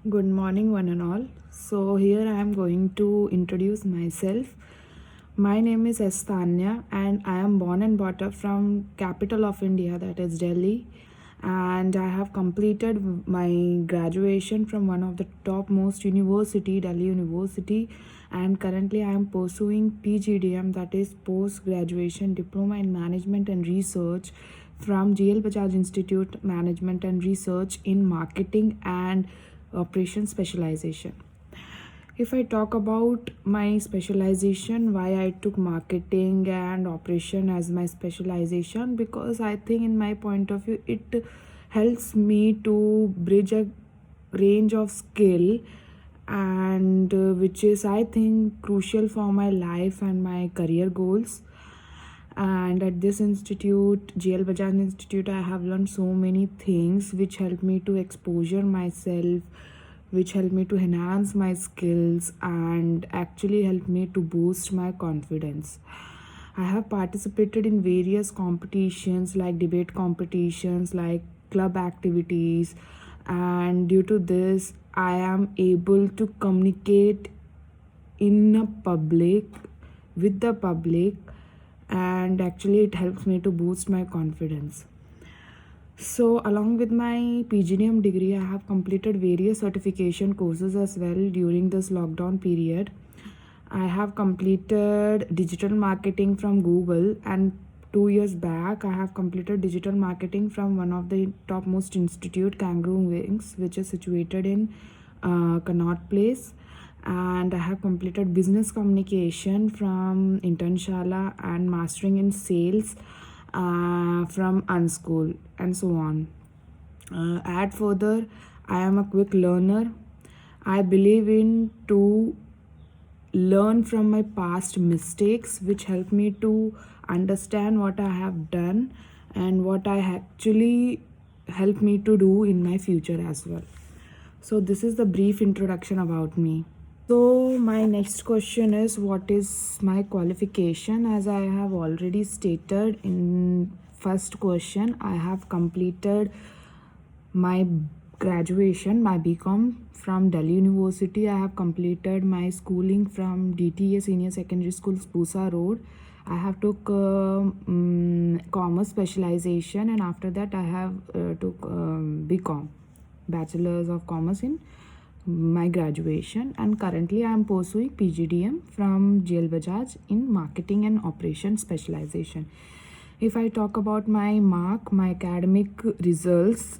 Good morning, one and all. So, here I am going to introduce myself. My name is Estanya, and I am born and brought up from capital of India, that is Delhi. And I have completed my graduation from one of the topmost university, Delhi University. And currently, I am pursuing PGDM, that is Post Graduation Diploma in Management and Research from GL Bajaj Institute Management and Research in Marketing and Operation Specialization. If I talk about my specialization, why I took marketing and operation as my specialization, because I think, in my point of view, it helps me to bridge a range of skill, and which is, I think, crucial for my life and my career goals. And at this institute, GL Bajaj Institute, I have learned so many things which help me to exposure myself, which help me to enhance my skills, and actually help me to boost my confidence. I have participated in various competitions like debate competitions, like club activities, and due to this, I am able to communicate in a public with the public, and actually it helps me to boost my confidence. So, along with my PGDM degree, I have completed various certification courses as well during this lockdown period. I have completed digital marketing from Google, and 2 years back, I have completed digital marketing from one of the topmost institute, Kangaroo Wings, which is situated in Connaught Place. And I have completed business communication from Internshala and mastering in sales from Unschool, and so on. Add further, I am a quick learner. I believe in to learn from my past mistakes, which help me to understand what I have done and what I actually help me to do in my future as well. So, this is the brief introduction about me. So, my next question is, what is my qualification? As I have already stated in first question, I have completed my graduation, my BCom from Delhi University. I have completed my schooling from DTA Senior Secondary School, Spusa Road. I have took commerce specialization, and after that I have took BCom, Bachelor's of Commerce, in my graduation, and currently I am pursuing PGDM from GL Bajaj in Marketing and Operation Specialization. If I talk about my my academic results,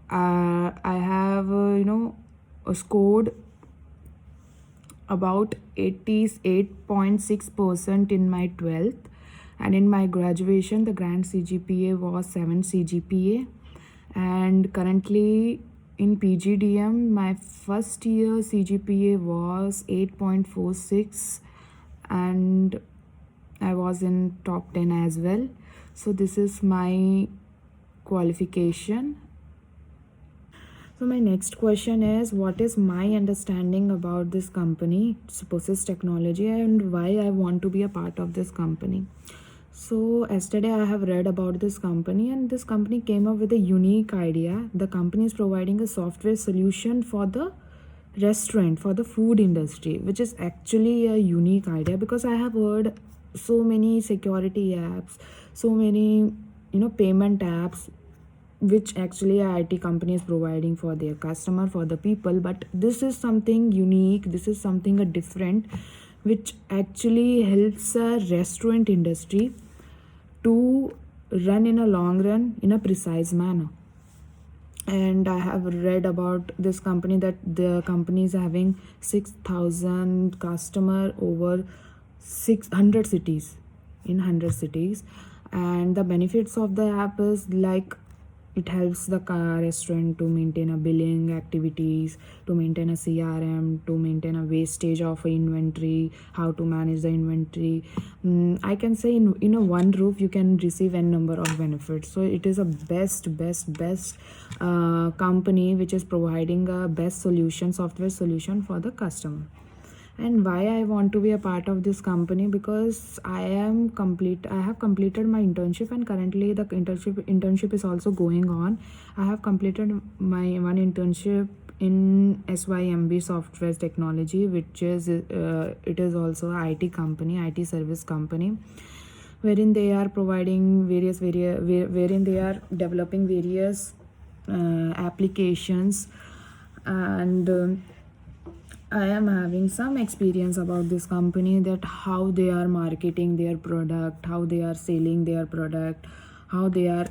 I have scored about 88.6% in my 12th, and in my graduation the grand CGPA was 7 CGPA, and currently in PGDM my first year CGPA was 8.46, and I was in top 10 as well. So this is my qualification. So my next question is, what is my understanding about this company, Supposys Technology, and why I want to be a part of this company. So yesterday I have read about this company, and this company came up with a unique idea. The company is providing a software solution for the restaurant, for the food industry, which is actually a unique idea, because I have heard so many security apps, so many payment apps, which actually a IT company is providing for their customer, for the people. But this is something unique, this is something a different, which actually helps a restaurant industry to run in a long run in a precise manner. And I have read about this company that the company is having 6,000 customer over 600 cities, in 100 cities. And the benefits of the app is like, it helps the restaurant to maintain a billing activities, to maintain a CRM, to maintain a wastage of inventory, how to manage the inventory. I can say in a one roof you can receive n number of benefits. So it is a best company which is providing a best solution, software solution for the customer. And why I want to be a part of this company, because I have completed my internship, and currently the internship is also going on. I have completed my one internship in SYMB Software Technology, which is it is also a IT company, IT service company, wherein they are providing wherein they are developing various applications, and I am having some experience about this company, that how they are marketing their product, how they are selling their product, how they are,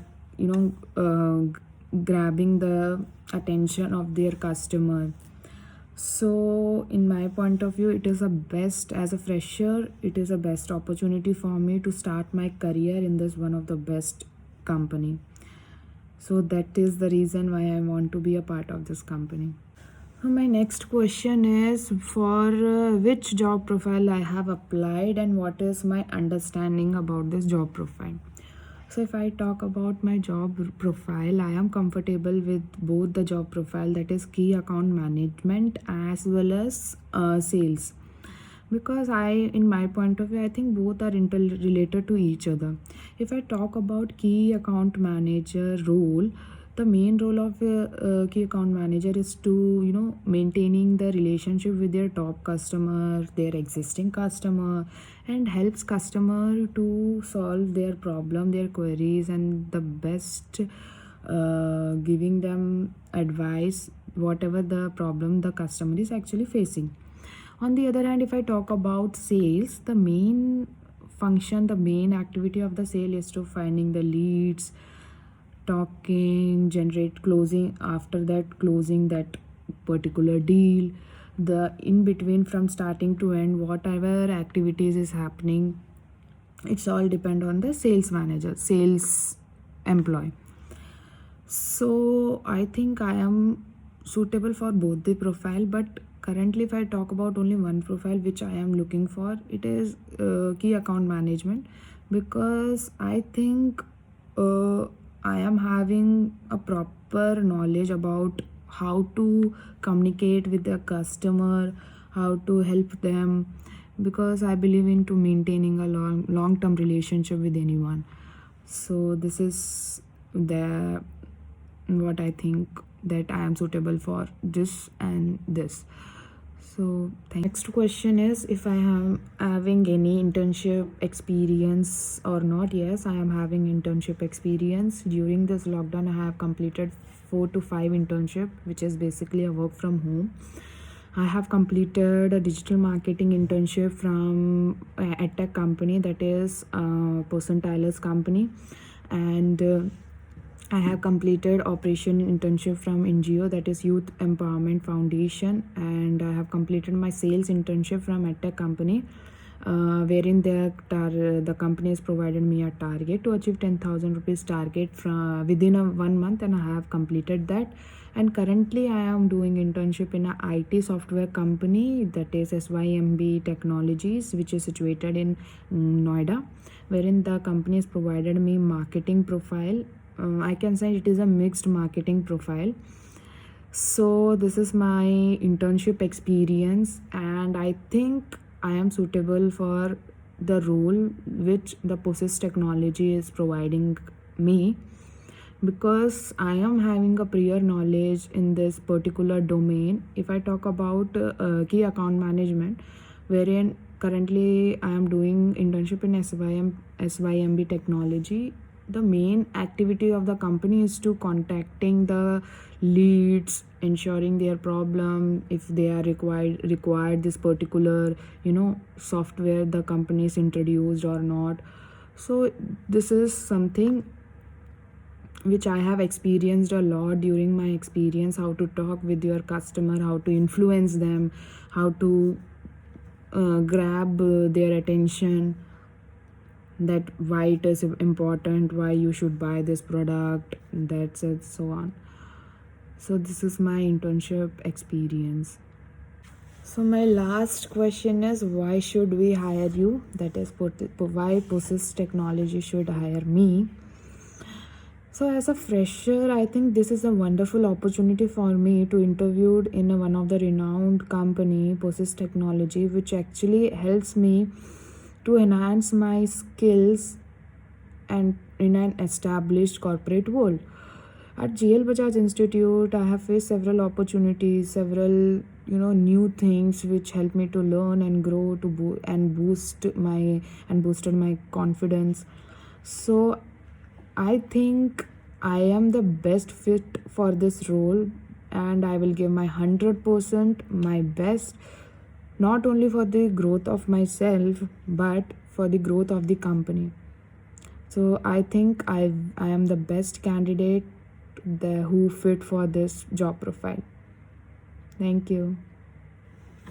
grabbing the attention of their customer. So in my point of view, it is a best, as a fresher, it is a best opportunity for me to start my career in this one of the best company. So that is the reason why I want to be a part of this company. So my next question is, for which job profile I have applied and what is my understanding about this job profile. So if I talk about my job profile, I am comfortable with both the job profile, that is key account management as well as sales, because in my point of view, I think both are interrelated to each other. If I talk about key account manager role, the main role of a key account manager is to maintaining the relationship with their top customer, their existing customer, and helps customer to solve their problem, their queries, and the best giving them advice whatever the problem the customer is actually facing. On the other hand, if I talk about sales, the main function, the main activity of the sale is to finding the leads, talking, generate, closing, after that closing that particular deal, the in between from starting to end, whatever activities is happening, it's all depend on the sales manager, sales employee. So I think I am suitable for both the profile, but currently if I talk about only one profile which I am looking for, it is key account management, because I think I am having a proper knowledge about how to communicate with the customer, how to help them, because I believe into maintaining a long-term relationship with anyone. So this is the what I think, that I am suitable for this and this. So next question is, if I am having any internship experience or not. Yes, I am having internship experience. During this lockdown, I have completed 4 to 5 internship, which is basically a work from home. I have completed a digital marketing internship from a EdTech company, that is Person Tyler's company, and I have completed operation internship from NGO, that is Youth Empowerment Foundation, and I have completed my sales internship from EdTech company, wherein the company has provided me a target to achieve 10,000 rupees target from within 1 month, and I have completed that. And currently I am doing internship in a IT software company, that is SYMB Technologies, which is situated in Noida, wherein the company has provided me marketing profile. I can say it is a mixed marketing profile. So this is my internship experience, and I think I am suitable for the role which the Possess Technology is providing me, because I am having a prior knowledge in this particular domain. If I talk about key account management, wherein currently I am doing internship in SYMB Technology, the main activity of the company is to contacting the leads, ensuring their problem, if they are required this particular software the company is introduced or not. So this is something which I have experienced a lot during my experience, how to talk with your customer, how to influence them, how to grab their attention, that why it is important, why you should buy this product, that's it, so on. So this is my internship experience. So my last question is, why should we hire you? That is, why Possess Technology should hire me. So as a fresher, I think this is a wonderful opportunity for me to interviewed in one of the renowned company, Possess Technology, which actually helps me to enhance my skills and in an established corporate world. At GL Bajaj Institute, I have faced several opportunities, several new things which helped me to learn and grow and boosted my confidence. So I think I am the best fit for this role, and I will give my 100% my best, not only for the growth of myself but for the growth of the company. So I think I am the best candidate who fit for this job profile. Thank you.